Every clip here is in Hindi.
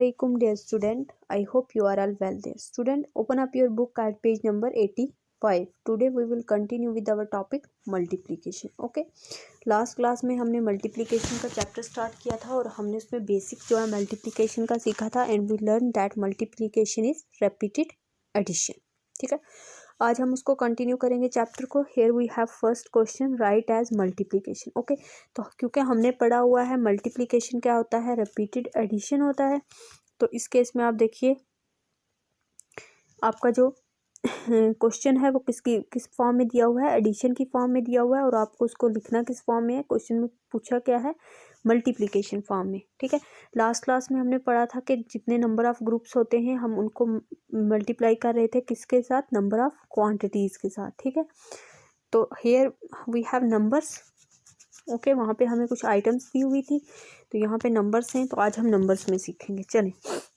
Assalamualaikum dear student, I hope you are all well there. Student, open up your book at page number 85. Today we will continue with our topic multiplication. Okay, last class में हमने मल्टीप्लिकेशन का चैप्टर स्टार्ट किया था और हमने उसमें बेसिक जो है मल्टीप्लिकेशन का सीखा था and we learn that multiplication is repeated addition. ठीक है, आज हम उसको कंटिन्यू करेंगे चैप्टर को. Here we have first question, right as multiplication. Okay, तो क्योंकि हमने पढ़ा हुआ है मल्टीप्लिकेशन क्या होता है, रिपीटेड एडिशन होता है. तो इस केस में आप देखिए आपका जो क्वेश्चन है वो किस फॉर्म में दिया हुआ है, एडिशन की फॉर्म में दिया हुआ है और आपको उसको लिखना किस फॉर्म में है. क्वेश्चन में पूछा क्या है, मल्टीप्लिकेशन फॉर्म में. ठीक है, लास्ट क्लास में हमने पढ़ा था कि जितने नंबर ऑफ ग्रुप्स होते हैं हम उनको मल्टीप्लाई कर रहे थे किसके साथ, नंबर ऑफ क्वांटिटीज़ के साथ. ठीक है, तो here we have numbers. Okay, वहाँ पे हमें कुछ आइटम्स दी हुई थी तो यहाँ पे नंबर्स हैं, तो आज हम नंबर्स में सीखेंगे. चलें,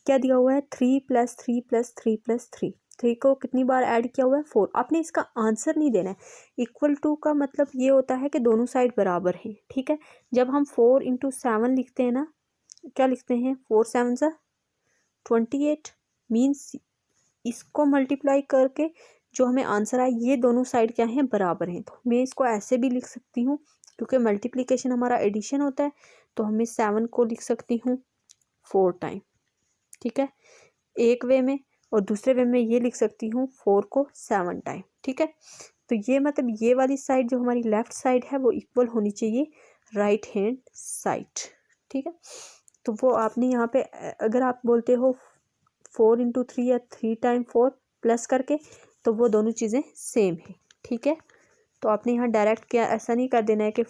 क्या दिया हुआ है, 3 + 3 + 3 + 3. 3 को कितनी बार ऐड किया हुआ है, 4. आपने इसका आंसर नहीं देना है. इक्वल टू का मतलब ये होता है कि दोनों साइड बराबर हैं. ठीक है, जब हम 4 × 7 लिखते हैं ना, क्या लिखते हैं, 4 × 7 = 28. मीन्स इसको मल्टीप्लाई करके जो हमें आंसर आए ये दोनों साइड क्या हैं, बराबर हैं. तो मैं इसको ऐसे भी लिख सकती हूँ क्योंकि मल्टीप्लिकेशन हमारा एडिशन होता है, तो हमें 7 को लिख सकती हूँ 4 टाइम. ठीक है, एक वे में, और दूसरे वे में ये लिख सकती हूँ 4 को 7 टाइम. ठीक है, तो ये मतलब ये वाली साइड जो हमारी लेफ्ट साइड है वो इक्वल होनी चाहिए राइट हैंड साइड. ठीक है, तो वो आपने यहाँ पे अगर आप बोलते हो 4 × 3 या 3 टाइम 4 प्लस करके, तो वो दोनों चीज़ें सेम है. ठीक है, तो आपने यहाँ डायरेक्ट क्या ऐसा नहीं कर देना है कि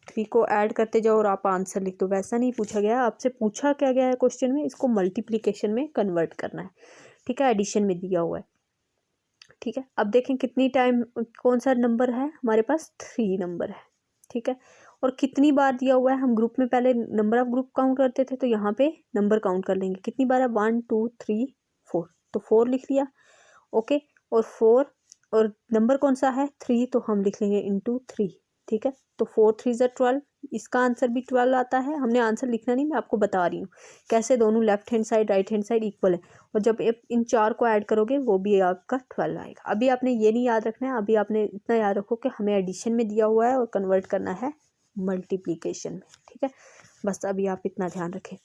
3 को ऐड करते जाओ और आप आंसर लिख दो, वैसा नहीं पूछा गया है. आपसे पूछा क्या गया है क्वेश्चन में, इसको मल्टीप्लिकेशन में कन्वर्ट करना है. ठीक है, एडिशन में दिया हुआ है. ठीक है, अब देखें कितनी टाइम कौन सा नंबर है हमारे पास, 3 नंबर है. ठीक है, और कितनी बार दिया हुआ है, हम ग्रुप में पहले नंबर ऑफ ग्रुप काउंट करते थे तो यहाँ पे नंबर काउंट कर लेंगे कितनी बार है, 1 2 3 4, तो 4 लिख लिया. ओके, और 4 और नंबर कौन सा है, 3, तो हम लिख लेंगे × 3. ठीक है, तो 4 × 3 = 12. इसका आंसर भी 12 आता है. हमने आंसर लिखना नहीं, मैं आपको बता रही हूँ कैसे दोनों left hand side right hand side equal है, और जब इन 4 को ऐड करोगे वो भी आपका 12 आएगा. अभी आपने ये नहीं याद रखना है, अभी आपने इतना याद रखो कि हमें एडिशन में दिया हुआ है और कन्वर्ट करना है मल्टीप्लीकेशन में. ठीक है, बस अभी आप इतना ध्यान रखें.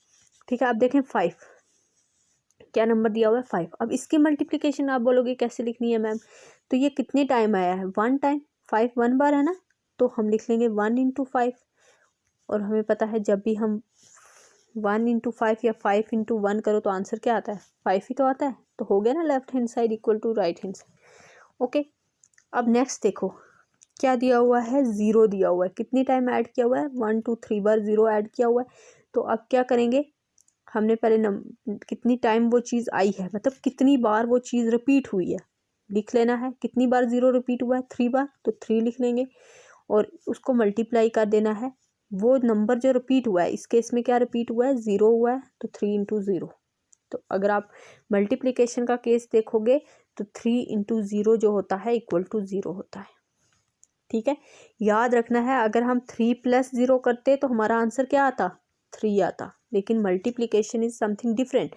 ठीक है, अब देखें 5, क्या नंबर दिया हुआ है, 5. अब इसकी मल्टीप्लिकेशन आप बोलोगे कैसे लिखनी है मैम, तो ये कितने टाइम आया है, 1 टाइम. 5 1 बार है ना, तो हम लिख लेंगे 1 × 5. और हमें पता है जब भी हम 1 × 5 या 5 × 1 करो तो आंसर क्या आता है, 5 ही तो आता है. तो हो गया ना left hand side equal to right hand side. Okay, अब नेक्स्ट देखो क्या दिया हुआ है, 0 दिया हुआ है. कितनी टाइम ऐड किया हुआ है, 1 2 3 बार 0 ऐड किया हुआ है. तो अब क्या करेंगे, हमने पहले कितनी टाइम वो चीज़ आई है, मतलब कितनी बार वो चीज़ रिपीट हुई है लिख लेना है. कितनी बार 0 रिपीट हुआ है, 3 बार, तो 3 लिख लेंगे और उसको मल्टीप्लाई कर देना है. वो नंबर जो रिपीट हुआ है, इस केस में क्या रिपीट हुआ है, 0 हुआ है, तो 3 × 0. तो अगर आप मल्टीप्लिकेशन का केस देखोगे तो 3 × 0 जो होता है इक्वल टू 0 होता है. ठीक है, याद रखना है, अगर हम 3 + 0 करते तो हमारा आंसर क्या आता, 3 आता. लेकिन मल्टीप्लिकेशन इज समथिंग डिफरेंट.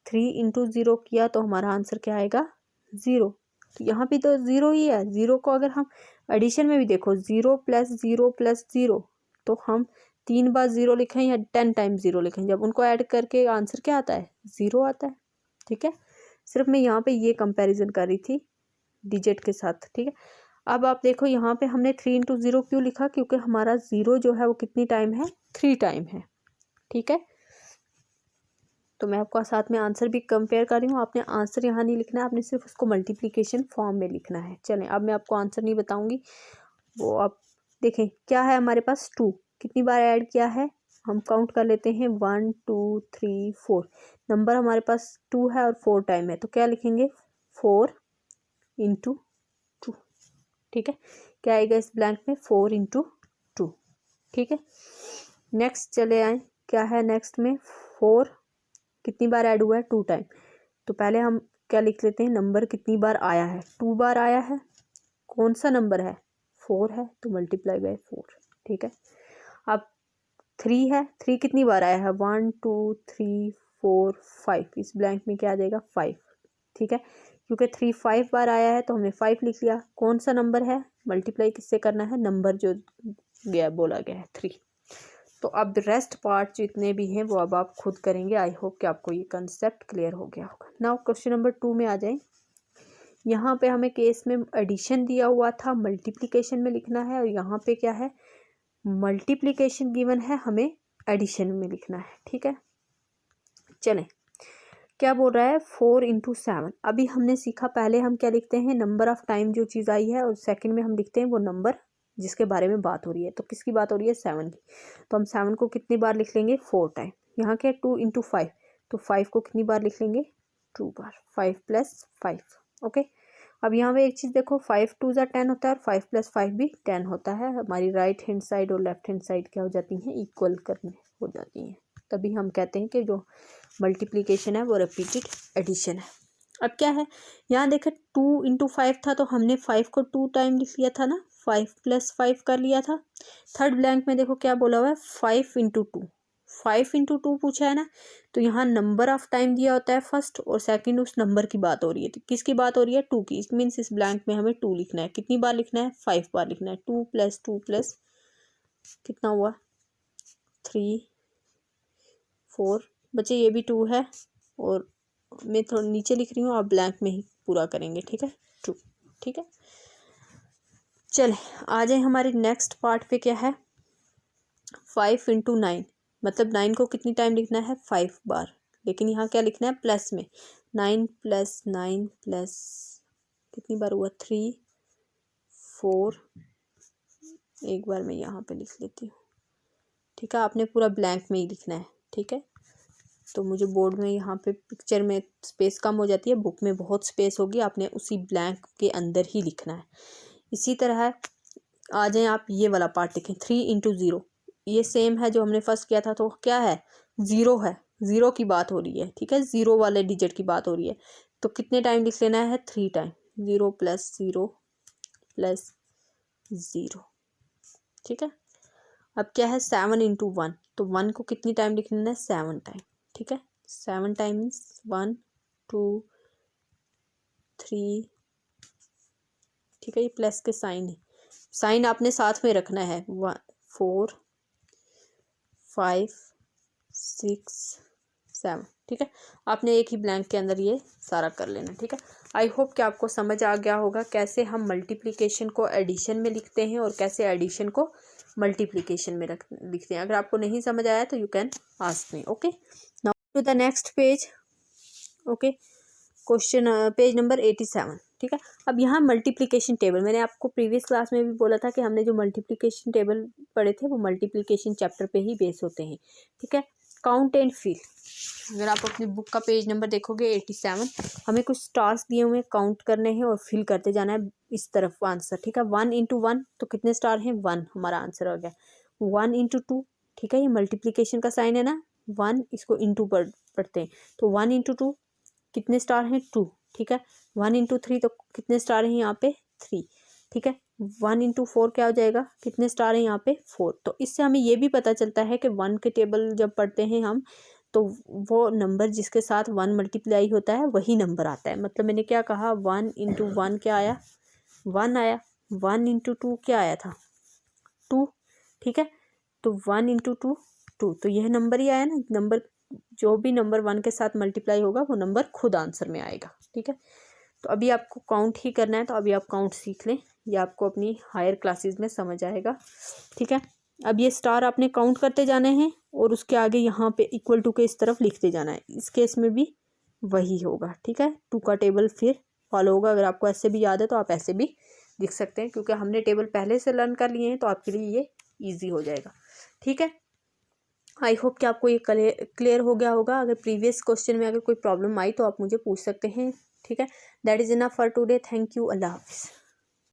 3 × 0 किया तो हमारा आंसर क्या आएगा, 0. तो यहाँ पे तो 0 ही है. 0 को अगर हम एडिशन में भी देखो, 0 + 0 + 0, तो हम 3 बार 0 लिखें या 10 टाइम 0 लिखें, जब उनको ऐड करके आंसर क्या आता है, 0 आता है. ठीक है, सिर्फ मैं यहाँ पे ये कंपैरिजन कर रही थी डिजिट के साथ. ठीक है, अब आप देखो यहाँ पे हमने 3 × 0 क्यों लिखा, क्योंकि हमारा 0 जो है वो कितनी टाइम है, 3 टाइम है. ठीक है, तो मैं आपको साथ में आंसर भी कंपेयर कर रही हूँ. आपने आंसर यहाँ नहीं लिखना है, आपने सिर्फ उसको मल्टीप्लिकेशन फॉर्म में लिखना है. चलें, अब मैं आपको आंसर नहीं बताऊँगी, वो आप देखें क्या है हमारे पास, 2 कितनी बार ऐड किया है, हम काउंट कर लेते हैं 1 2 3 4. नंबर हमारे पास 2 है और 4 टाइम है, तो क्या लिखेंगे, 4 × 2. ठीक है, क्या आएगा इस ब्लैंक में, 4 × 2. ठीक है, नेक्स्ट चले आए, क्या है नेक्स्ट में, 4 कितनी बार ऐड हुआ है, 2 टाइम. तो पहले हम क्या लिख लेते हैं, नंबर कितनी बार आया है, 2 बार आया है. कौन सा नंबर है, 4 है, तो मल्टीप्लाई बाय 4. ठीक है, अब 3 है, 3 कितनी बार आया है, 1 2 3 4 5, इस ब्लैंक में क्या आ जाएगा 5, ठीक है। क्योंकि 3 5 बार आया है तो हमने 5 लिख लिया। कौन सा नंबर है, मल्टीप्लाई किससे करना है, नंबर जो गया बोला गया है 3। तो अब रेस्ट पार्ट जितने भी हैं वो अब आप खुद करेंगे। आई होप कि आपको ये कंसेप्ट क्लियर हो गया होगा। नाउ क्वेश्चन नंबर 2 में आ जाएं। यहाँ पे हमें केस में एडिशन दिया हुआ था, मल्टीप्लिकेशन में लिखना है, और यहाँ पे क्या है, मल्टीप्लिकेशन गिवन है, हमें एडिशन में लिखना है, ठीक है। चलें, क्या बोल रहा है 4 × 7। अभी हमने सीखा, पहले हम क्या लिखते हैं, नंबर ऑफ टाइम जो चीज़ आई है, और सेकंड में हम लिखते हैं वो नंबर जिसके बारे में बात हो रही है। तो किसकी बात हो रही है, 7 की। तो हम 7 को कितनी बार लिख लेंगे, 4 टाइम। यहाँ क्या 2 × 5, तो 5 को कितनी बार लिख लेंगे, 2 बार, 5 + 5, ओके। अब यहाँ पे एक चीज़ देखो, 5 × 2 = 10 होता है, और 5 + 5 भी 10 होता है। हमारी राइट हैंड साइड और लेफ्ट हैंड साइड क्या हो जाती हैं, इक्वल करने हो जाती हैं। तभी हम कहते हैं कि जो मल्टीप्लिकेशन है वो रिपीटेड एडिशन है। अब क्या है, यहाँ देखें 2 × 5 था, तो हमने 5 को 2 टाइम लिख लिया था ना, 5 + 5 कर लिया था। थर्ड ब्लैंक में देखो क्या बोला हुआ है, 5 × 2, 5 × 2 पूछा है ना। तो यहाँ नंबर ऑफ टाइम दिया होता है फर्स्ट, और सेकंड उस नंबर की बात हो रही है। तो किसकी बात हो रही है, 2 की। इट मीन्स इस ब्लैंक में हमें 2 लिखना है। कितनी बार लिखना है, 5 बार लिखना है। 2 + 2 + कितना हुआ, 3 4, बच्चे ये भी 2 है, और मैं थोड़ा नीचे लिख रही हूँ, आप ब्लैंक में ही पूरा करेंगे, ठीक है, 2, ठीक है। चले आ जाए हमारे नेक्स्ट पार्ट पे, क्या है 5 × 9, मतलब 9 को कितनी टाइम लिखना है, 5 बार। लेकिन यहाँ क्या लिखना है, प्लस में, 9 + 9 + कितनी बार हुआ, 3 4, एक बार मैं यहाँ पे लिख लेती हूँ, ठीक है। आपने पूरा ब्लैंक में ही लिखना है, ठीक है। तो मुझे बोर्ड में यहाँ पे पिक्चर में स्पेस कम हो जाती है, बुक में बहुत स्पेस होगी, आपने उसी ब्लैंक के अंदर ही लिखना है। इसी तरह आ जाएं आप, ये वाला पार्ट लिखें, 3 × 0। ये सेम है जो हमने फर्स्ट किया था, तो क्या है, 0 है, 0 की बात हो रही है, ठीक है, 0 वाले डिजिट की बात हो रही है। तो कितने टाइम लिख लेना है, 3 टाइम, 0 + 0 + 0, ठीक है। अब क्या है, 7 × 1, तो 1 को कितनी टाइम लिख लेना है, 7 टाइम, ठीक है। 7 टाइम्स 1 2 3, ठीक है। ये प्लस के साइन है, साइन आपने साथ में रखना है, 4 5 6 7, ठीक है। आपने एक ही ब्लैंक के अंदर ये सारा कर लेना, ठीक है। आई होप कि आपको समझ आ गया होगा कैसे हम मल्टीप्लिकेशन को एडिशन में लिखते हैं और कैसे एडिशन को मल्टीप्लिकेशन में लिखते हैं। अगर आपको नहीं समझ आया तो you can ask me, okay. Now to the next page, okay. Question page number 87, ठीक है। अब यहाँ मल्टीप्लिकेशन टेबल, मैंने आपको प्रीवियस क्लास में भी बोला था कि हमने जो मल्टीप्लिकेशन टेबल पढ़े थे वो मल्टीप्लिकेशन चैप्टर पे ही बेस होते हैं, ठीक है। काउंट एंड फिल, अगर आप अपनी बुक का पेज नंबर देखोगे 87, हमें कुछ स्टार्स दिए हुए काउंट करने हैं और फिल करते जाना है इस तरफ आंसर, ठीक है। 1 × 1, तो कितने स्टार हैं, 1 हमारा आंसर हो गया। 1 × 2, ठीक है, ये मल्टीप्लिकेशन का साइन है ना, 1 इसको इंटू पढ़ते हैं, तो 1 × 2 कितने स्टार हैं, 2, ठीक है। 1 × 3, तो कितने स्टार हैं यहाँ पे, 3, ठीक है। 1 × 4 क्या हो जाएगा, कितने स्टार हैं यहाँ पे, 4। तो इससे हमें ये भी पता चलता है कि 1 के टेबल जब पढ़ते हैं हम, तो वो नंबर जिसके साथ 1 मल्टीप्लाई होता है वही नंबर आता है। मतलब मैंने क्या कहा, 1 × 1 क्या आया, 1 आया। 1 × 2 क्या आया था, 2, ठीक है। तो 1 × 2 2, तो यह नंबर ही आया ना। नंबर, जो भी नंबर 1 के साथ मल्टीप्लाई होगा वो नंबर खुद आंसर में आएगा, ठीक है। तो अभी आपको काउंट ही करना है, तो अभी आप काउंट सीख लें, ये आपको अपनी हायर क्लासेस में समझ आएगा, ठीक है। अब ये स्टार आपने काउंट करते जाने हैं और उसके आगे यहाँ पे इक्वल टू के इस तरफ लिखते जाना है। इस केस में भी वही होगा, ठीक है। 2 का टेबल फिर फॉलो होगा। अगर आपको ऐसे भी याद है तो आप ऐसे भी लिख सकते हैं, क्योंकि हमने टेबल पहले से लर्न कर लिए हैं, तो आपके लिए ये ईजी हो जाएगा, ठीक है। आई होप कि आपको ये क्लियर हो गया होगा। अगर प्रीवियस क्वेश्चन में अगर कोई प्रॉब्लम आई तो आप मुझे पूछ सकते हैं, ठीक है। That is enough for today. Thank you, अल्लाह हाफिज़।